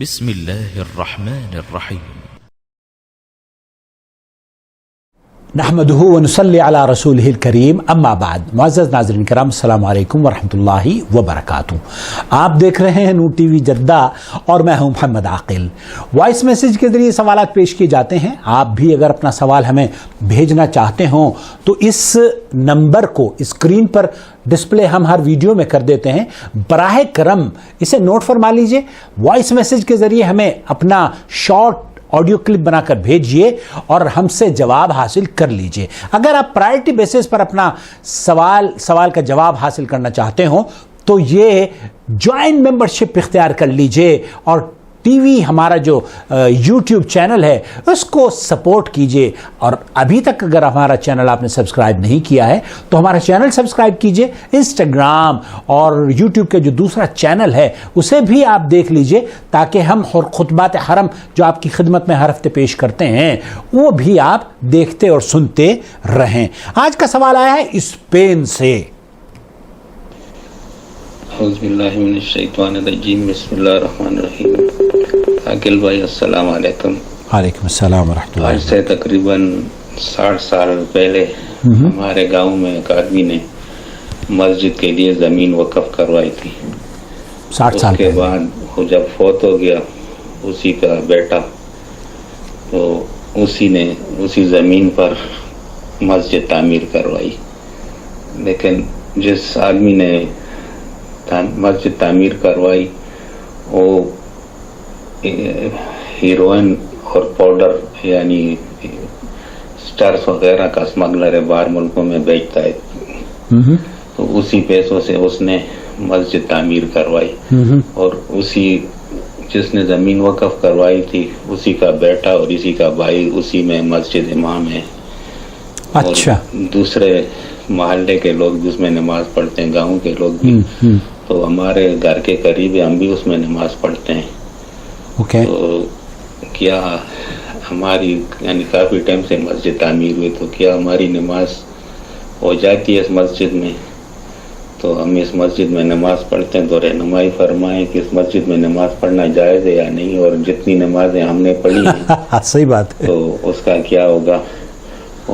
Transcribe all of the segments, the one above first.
بسم اللہ الرحمن الرحیم. نحمده ونصلی علی رسولہ الکریم، اما بعد. معزز ناظرین کرام، السلام علیکم ورحمۃ اللہ وبرکاتہ. آپ دیکھ رہے ہیں نور ٹی وی جدہ اور میں ہوں محمد عاقل. وائس میسیج کے ذریعے سوالات پیش کیے جاتے ہیں. آپ بھی اگر اپنا سوال ہمیں بھیجنا چاہتے ہوں تو اس نمبر کو اسکرین پر ڈسپلے ہم ہر ویڈیو میں کر دیتے ہیں. براہ کرم اسے نوٹ فرما لیجئے. وائس میسیج کے ذریعے ہمیں اپنا شارٹ آڈیو کلپ بنا کر بھیجئے اور ہم سے جواب حاصل کر لیجئے. اگر آپ پرائرٹی بیسس پر اپنا سوال کا جواب حاصل کرنا چاہتے ہوں تو یہ جوائن ممبرشپ اختیار کر لیجئے اور ٹی وی ہمارا جو یوٹیوب چینل ہے اس کو سپورٹ کیجئے. اور ابھی تک اگر ہمارا چینل آپ نے سبسکرائب نہیں کیا ہے تو ہمارا چینل سبسکرائب کیجئے. انسٹاگرام اور یوٹیوب کے جو دوسرا چینل ہے اسے بھی آپ دیکھ لیجئے تاکہ ہم خطبات حرم جو آپ کی خدمت میں ہر ہفتے پیش کرتے ہیں وہ بھی آپ دیکھتے اور سنتے رہیں. آج کا سوال آیا ہے اسپین سے. اعوذ باللہ من الشیطان الرجیم، بسم اللہ الرحمن الرحیم. عاقل بھائی السلام علیکم. وعلیکم السلام ورحمۃ اللہ. آج سے تقریباً 60 سال پہلے ہمارے گاؤں میں ایک آدمی نے مسجد کے لیے زمین وقف کروائی تھی. 60 سال اس کے بعد وہ جب فوت ہو گیا اسی کا بیٹا، تو اسی نے اسی زمین پر مسجد تعمیر کروائی. لیکن جس آدمی نے مسجد تعمیر کروائی وہ ہیروئن اور پاؤڈر یعنی اسٹارس وغیرہ کا اسمگلر ہے، باہر ملکوں میں بیچتا ہے. تو اسی پیسوں سے اس نے مسجد تعمیر کروائی اور اسی جس نے زمین وقف کروائی تھی اسی کا بیٹا اور اسی کا بھائی اسی میں مسجد امام ہے. اچھا. دوسرے محلے کے لوگ جس میں نماز پڑھتے ہیں، گاؤں کے لوگ بھی، تو ہمارے گھر کے قریب ہے، ہم بھی اس میں نماز پڑھتے ہیں. تو کیا ہماری یعنی کافی ٹائم سے مسجد تعمیر ہوئی، تو کیا ہماری نماز ہو جاتی ہے اس مسجد میں؟ تو ہم اس مسجد میں نماز پڑھتے ہیں تو رہنمائی فرمائیں کہ اس مسجد میں نماز پڑھنا جائز ہے یا نہیں، اور جتنی نمازیں ہم نے پڑھی ہیں صحیح بات ہے تو اس کا کیا ہوگا.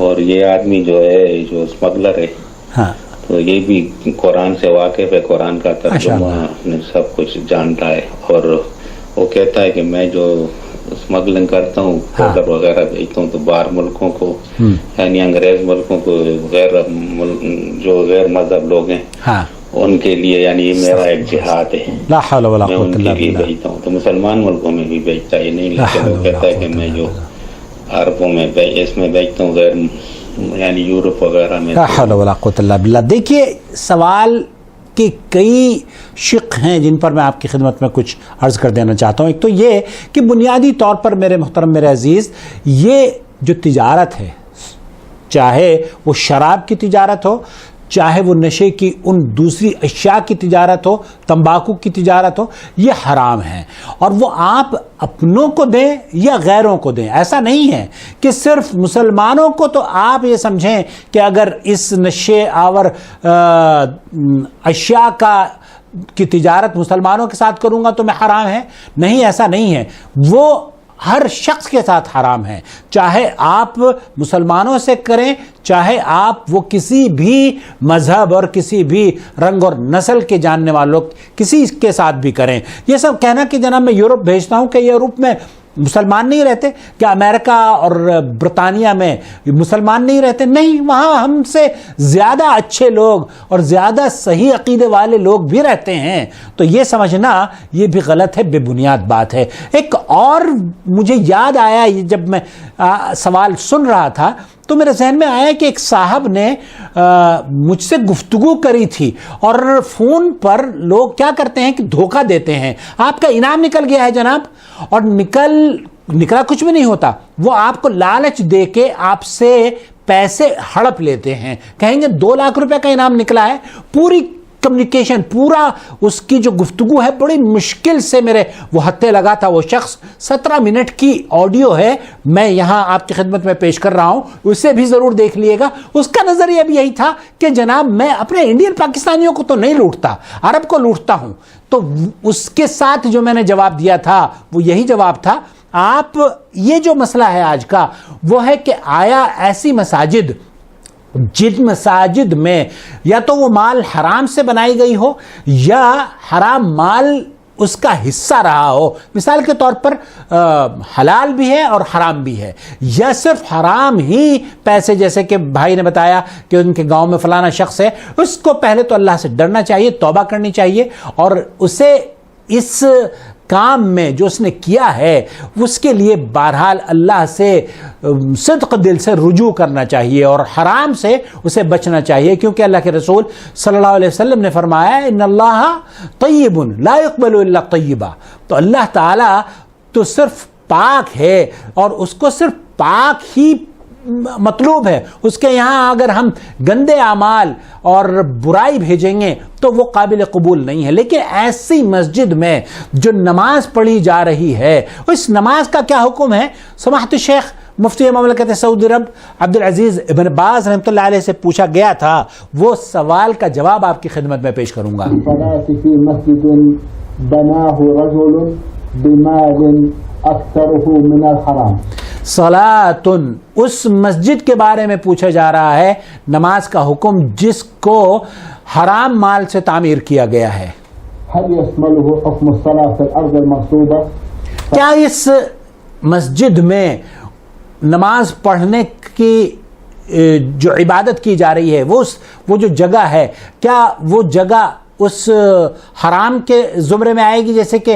اور یہ آدمی جو ہے جو اسمگلر ہے تو یہ بھی قرآن سے واقف ہے، قرآن کا ترجمہ سب کچھ جانتا ہے، اور وہ کہتا ہے کہ میں جو اسمگلنگ کرتا ہوں، پاؤڈر وغیرہ بیچتا ہوں، تو باہر ملکوں کو یعنی انگریز ملکوں کو جو غیر مذہب لوگ ہیں ان کے لیے یعنی یہ میرا ایک جہاد ہے، میں ان کے لیے بیچتا ہوں. تو مسلمان ملکوں میں بھی بیچتا ہے نہیں، لیکن وہ کہتا ہے کہ میں جو عربوں میں اس میں بیچتا ہوں غیر یعنی یورپ وغیرہ میں. لا حول ولا قوت الا باللہ. دیکھیے سوال کے کئی شق ہیں جن پر میں آپ کی خدمت میں کچھ عرض کر دینا چاہتا ہوں. ایک تو یہ کہ بنیادی طور پر میرے محترم میرے عزیز، یہ جو تجارت ہے، چاہے وہ شراب کی تجارت ہو، چاہے وہ نشے کی ان دوسری اشیاء کی تجارت ہو، تمباکو کی تجارت ہو، یہ حرام ہے. اور وہ آپ اپنوں کو دیں یا غیروں کو دیں. ایسا نہیں ہے کہ صرف مسلمانوں کو تو آپ یہ سمجھیں کہ اگر اس نشے آور اشیاء کی تجارت مسلمانوں کے ساتھ کروں گا تو میں حرام ہے. نہیں، ایسا نہیں ہے. وہ ہر شخص کے ساتھ حرام ہے، چاہے آپ مسلمانوں سے کریں، چاہے آپ وہ کسی بھی مذہب اور کسی بھی رنگ اور نسل کے جاننے والوں کسی کے ساتھ بھی کریں. یہ سب کہنا کہ جناب میں یورپ بھیجتا ہوں کہ یورپ میں مسلمان نہیں رہتے، کیا امریکہ اور برطانیہ میں مسلمان نہیں رہتے؟ نہیں، وہاں ہم سے زیادہ اچھے لوگ اور زیادہ صحیح عقیدے والے لوگ بھی رہتے ہیں. تو یہ سمجھنا یہ بھی غلط ہے، بے بنیاد بات ہے. ایک اور مجھے یاد آیا جب میں سوال سن رہا تھا تو میرے ذہن میں آیا کہ ایک صاحب نے مجھ سے گفتگو کری تھی، اور فون پر لوگ کیا کرتے ہیں کہ دھوکہ دیتے ہیں. آپ کا انعام نکل گیا ہے جناب، اور نکلا کچھ بھی نہیں ہوتا. وہ آپ کو لالچ دے کے آپ سے پیسے ہڑپ لیتے ہیں. کہیں گے 2 لاکھ روپے کا انعام نکلا ہے، پوری کمیونیکیشن پورا اس کی جو گفتگو ہے بڑی مشکل سے میرے وہ ہتھے لگا تھا وہ شخص. 17 منٹ کی آڈیو ہے, میں یہاں آپ کی خدمت میں پیش کر رہا ہوں, اسے بھی ضرور دیکھ لیے گا. اس کا نظریہ بھی یہی تھا کہ جناب میں اپنے انڈین پاکستانیوں کو تو نہیں لوٹتا, عرب کو لوٹتا ہوں. تو اس کے ساتھ جو میں نے جواب دیا تھا وہ یہی جواب تھا. آپ یہ جو مسئلہ ہے آج کا وہ ہے کہ آیا ایسی مساجد جن مساجد میں یا تو وہ مال حرام سے بنائی گئی ہو یا حرام مال اس کا حصہ رہا ہو, مثال کے طور پر حلال بھی ہے اور حرام بھی ہے, یا صرف حرام ہی پیسے, جیسے کہ بھائی نے بتایا کہ ان کے گاؤں میں فلانا شخص ہے, اس کو پہلے تو اللہ سے ڈرنا چاہیے, توبہ کرنی چاہیے, اور اسے اس کام میں جو اس نے کیا ہے اس کے لیے بہرحال اللہ سے صدق دل سے رجوع کرنا چاہیے اور حرام سے اسے بچنا چاہیے, کیونکہ اللہ کے رسول صلی اللہ علیہ وسلم نے فرمایا ان اللہ طیب لا يقبل الا طیبا. تو اللہ تعالیٰ تو صرف پاک ہے اور اس کو صرف پاک ہی مطلوب ہے. اس کے یہاں اگر ہم گندے اعمال اور برائی بھیجیں گے تو وہ قابل قبول نہیں ہے. لیکن ایسی مسجد میں جو نماز پڑھی جا رہی ہے اس نماز کا کیا حکم ہے؟ سماحت الشیخ مفتی مملکت سعودی عرب عبد العزیز ابن باز رحمۃ اللہ علیہ سے پوچھا گیا تھا, وہ سوال کا جواب آپ کی خدمت میں پیش کروں گا. مسجد بناه رجل بمال اکثره من الحرام. صلاتن, اس مسجد کے بارے میں پوچھا جا رہا ہے, نماز کا حکم جس کو حرام مال سے تعمیر کیا گیا ہے. هل يشمله حكم الصلاة في الأرض المغصوبة؟ کیا اس مسجد میں نماز پڑھنے کی جو عبادت کی جا رہی ہے وہ جو جگہ ہے, کیا وہ جگہ اس حرام کے زمرے میں آئے گی جیسے کہ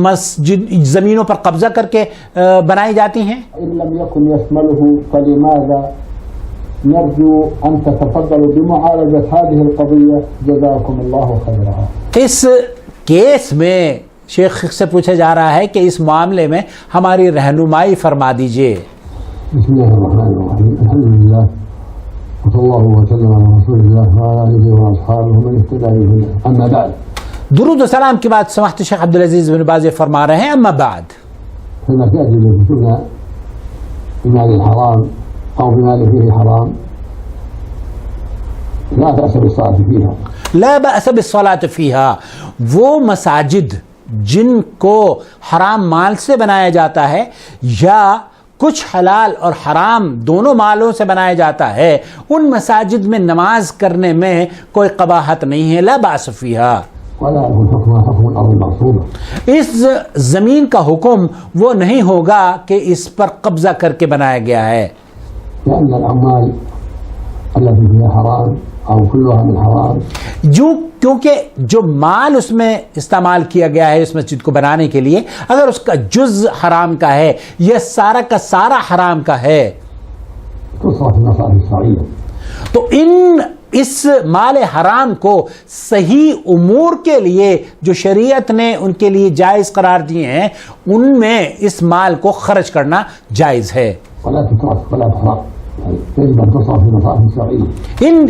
مسجد زمینوں پر قبضہ کر کے بنائی جاتی ہیں؟ إن لم يكن يشمله فلماذا نرجو أن تتفضلوا بمعالجة هذه القضية جزاكم الله خيرا. اس کیس میں شیخ سے پوچھا جا رہا ہے کہ اس معاملے میں ہماری رہنمائی فرما دیجئے. بسم الله الرحمن الرحيم. الحمد لله وصلى الله وسلم على رسول الله وعلى آله وأصحابه من اهتدى بهداه. أما بعد, درود و سلام کے بعد سماحت شیخ عبدالعزیز بن باز فرما رہے ہیں اما بعد, فيما تأتي بفتنة بمال الحرام أو بمال فيه حرام لا بأس بالصلاة فيها. لا بأس بالصلاة فيها, وہ مساجد جن کو حرام مال سے بنایا جاتا ہے یا کچھ حلال اور حرام دونوں مالوں سے بنایا جاتا ہے, ان مساجد میں نماز کرنے میں کوئی قباحت نہیں ہے. لا بأس فيها, اس زمین کا حکم وہ نہیں ہوگا کہ اس پر قبضہ کر کے بنایا گیا ہے. کیونکہ جو مال اس میں استعمال کیا گیا ہے اس مسجد کو بنانے کے لیے, اگر اس کا جز حرام کا ہے یا سارا کا سارا حرام کا ہے تو اس مال حرام کو صحیح امور کے لیے جو شریعت نے ان کے لیے جائز قرار دیے ہیں ان میں اس مال کو خرچ کرنا جائز ہے.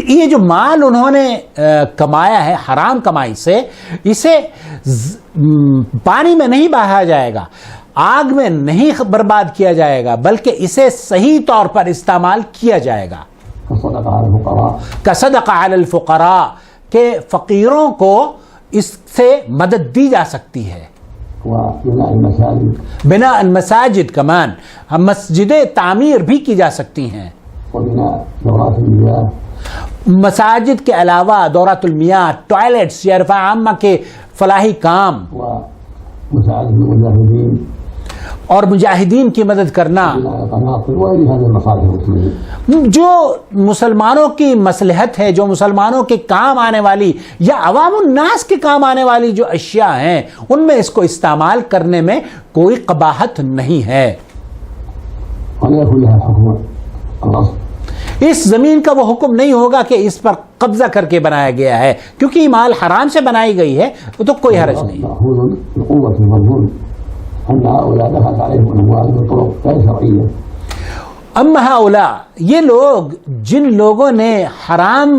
یہ جو مال انہوں نے کمایا ہے حرام کمائی سے, اسے پانی میں نہیں بہایا جائے گا, آگ میں نہیں برباد کیا جائے گا, بلکہ اسے صحیح طور پر استعمال کیا جائے گا. صدقہ علی الفقراء, کہ فقیروں کو اس سے مدد دی جا سکتی ہے. بنا المساجد کمان, ہم مسجدیں تعمیر بھی کی جا سکتی ہیں. مساجد کے علاوہ دورات المیاہ, ٹوائلٹس یا رفع عامہ کے فلاحی کام اور مجاہدین کی مدد کرنا, جو مسلمانوں کی مصلحت ہے, جو مسلمانوں کے کام آنے والی یا عوام الناس کے کام آنے والی جو اشیاء ہیں ان میں اس کو استعمال کرنے میں کوئی قباحت نہیں ہے. اس زمین کا وہ حکم نہیں ہوگا کہ اس پر قبضہ کر کے بنایا گیا ہے, کیونکہ یہ مال حرام سے بنائی گئی ہے تو کوئی حرج نہیں. اما ہؤلاء, یہ لوگ جن لوگوں نے حرام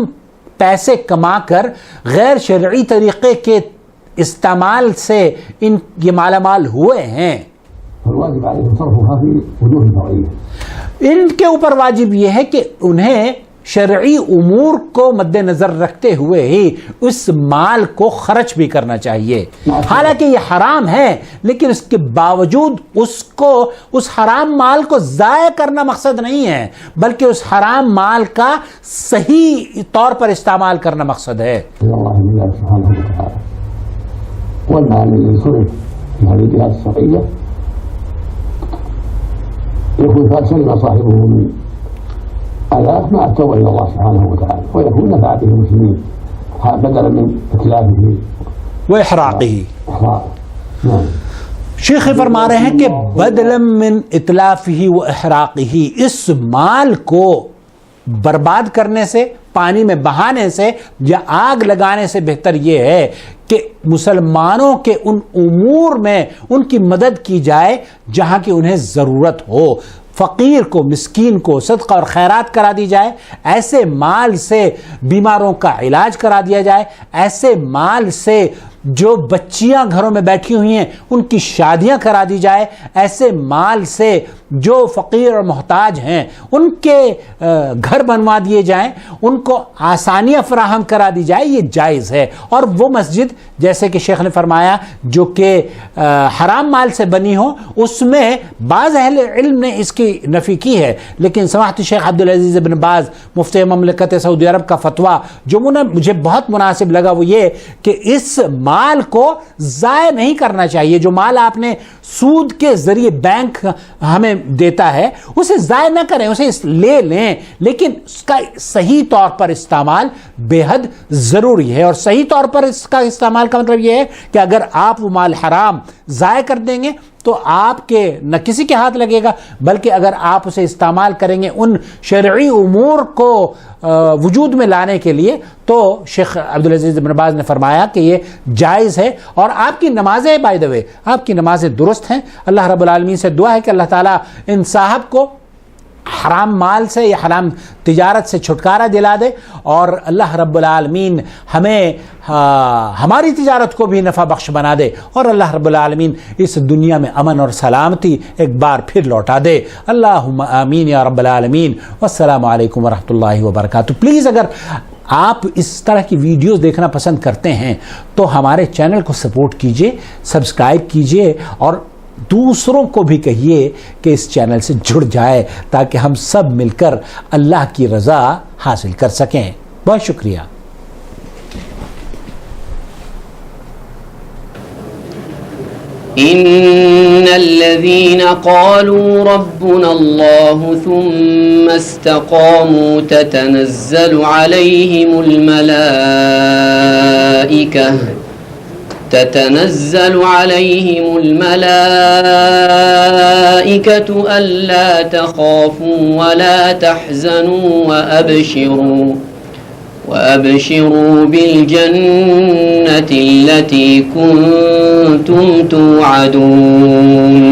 پیسے کما کر غیر شرعی طریقے کے استعمال سے یہ مالا مال ہوئے ہیں، ان کے اوپر واجب یہ ہے کہ انہیں شرعی امور کو مد نظر رکھتے ہوئے ہی اس مال کو خرچ بھی کرنا چاہیے. حالانکہ یہ حرام ہے لیکن اس کے باوجود اس حرام مال کو ضائع کرنا مقصد نہیں ہے، بلکہ اس حرام مال کا صحیح طور پر استعمال کرنا مقصد ہے. والمال الذي صرف في هذه الجهات الشرعية يكون قد سلم صاحبه من آيات مع التوبة إلى الله سبحانه وتعالى ويكون نفع به المسلمين بدلا من إتلافه وإحراقه. شیخ فرما رہے ہیں کہ بدلا من اتلافه واحراقه، اس مال کو برباد کرنے سے، پانی میں بہانے سے یا آگ لگانے سے بہتر یہ ہے کہ مسلمانوں کے ان امور میں ان کی مدد کی جائے جہاں کی انہیں ضرورت ہو. فقیر کو، مسکین کو صدقہ اور خیرات کرا دی جائے، ایسے مال سے بیماروں کا علاج کرا دیا جائے، ایسے مال سے جو بچیاں گھروں میں بیٹھی ہوئی ہیں ان کی شادیاں کرا دی جائے، ایسے مال سے جو فقیر اور محتاج ہیں ان کے گھر بنوا دیے جائیں، ان کو آسانیاں فراہم کرا دی جائے. یہ جائز ہے. اور وہ مسجد جیسے کہ شیخ نے فرمایا جو کہ حرام مال سے بنی ہو، اس میں بعض اہل علم نے اس کی نفی کی ہے، لیکن سماحت شیخ عبدالعزیز بن باز مفتی مملکت سعودی عرب کا فتویٰ جو مجھے بہت مناسب لگا وہ یہ کہ اس مال کو ضائع نہیں کرنا چاہیے. جو مال آپ نے سود کے ذریعے بینک ہمیں دیتا ہے اسے ضائع نہ کریں، اسے لے لیں، لیکن اس کا صحیح طور پر استعمال بے حد ضروری ہے. اور صحیح طور پر اس کا استعمال کا مطلب یہ ہے کہ اگر آپ وہ مال حرام ضائع کر دیں گے تو آپ کے نہ کسی کے ہاتھ لگے گا، بلکہ اگر آپ اسے استعمال کریں گے ان شرعی امور کو وجود میں لانے کے لیے تو شیخ عبدالعزیز بن باز نے فرمایا کہ یہ جائز ہے. اور آپ کی نمازیں بائی دا وے آپ کی نمازیں درست ہیں. اللہ رب العالمین سے دعا ہے کہ اللہ تعالیٰ ان صاحب کو حرام مال سے یا حرام تجارت سے چھٹکارا دلا دے، اور اللہ رب العالمین ہمیں ہماری تجارت کو بھی نفع بخش بنا دے، اور اللہ رب العالمین اس دنیا میں امن اور سلامتی ایک بار پھر لوٹا دے. اللہم آمین یا رب العالمین. والسلام علیکم ورحمۃ اللہ وبرکاتہ. پلیز اگر آپ اس طرح کی ویڈیوز دیکھنا پسند کرتے ہیں تو ہمارے چینل کو سپورٹ کیجئے، سبسکرائب کیجئے، اور دوسروں کو بھی کہیے کہ اس چینل سے جڑ جائے تاکہ ہم سب مل کر اللہ کی رضا حاصل کر سکیں. بہت شکریہ. ان الذين قالوا ربنا الله ثم استقاموا تتنزل عليهم الملائكة ألا تخافوا ولا تحزنوا وأبشروا بالجنة التي كنتم توعدون.